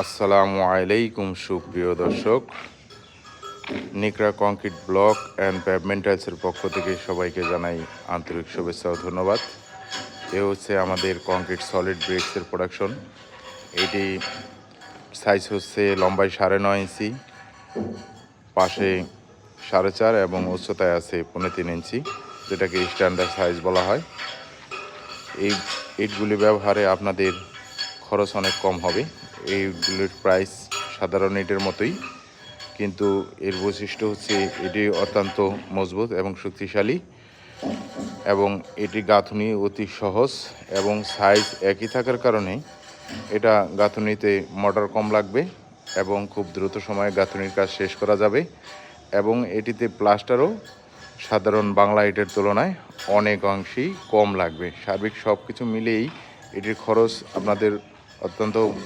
আসসালামু আলাইকুম সুপ্রিয় দর্শক, নিকরা কংক্রিট ব্লক অ্যান্ড পেভমেন্ট টাইলসের পক্ষ থেকে সবাইকে জানাই আন্তরিক শুভেচ্ছা ও ধন্যবাদ। এ হচ্ছে আমাদের কংক্রিট সলিড ব্রিক্সের প্রোডাকশন। এটি সাইজ হচ্ছে লম্বায় 9.5 ইঞ্চি, পাশে 4.5 এবং উচ্চতায় আছে 3.5 ইঞ্চি, যেটাকে স্ট্যান্ডার্ড সাইজ বলা হয়। এই ইটগুলি ব্যবহারে আপনাদের খরচ অনেক কম হবে। এইগুলির প্রাইস সাধারণ ইটের মতোই, কিন্তু এর বৈশিষ্ট্য হচ্ছে এটি অত্যন্ত মজবুত এবং শক্তিশালী, এবং এটি গাঁথুনি অতি সহজ এবং সাইজ একই থাকার কারণে এটা গাঁথুনিতে মোটর কম লাগবে এবং খুব দ্রুত সময়ে গাঁথুনির কাজ শেষ করা যাবে। এবং এটিতে প্লাস্টারও সাধারণ বাংলা ইটের তুলনায় অনেক অংশেই কম লাগবে। সার্বিক সব কিছু মিলেই এটির খরচ আপনাদের অত্যন্ত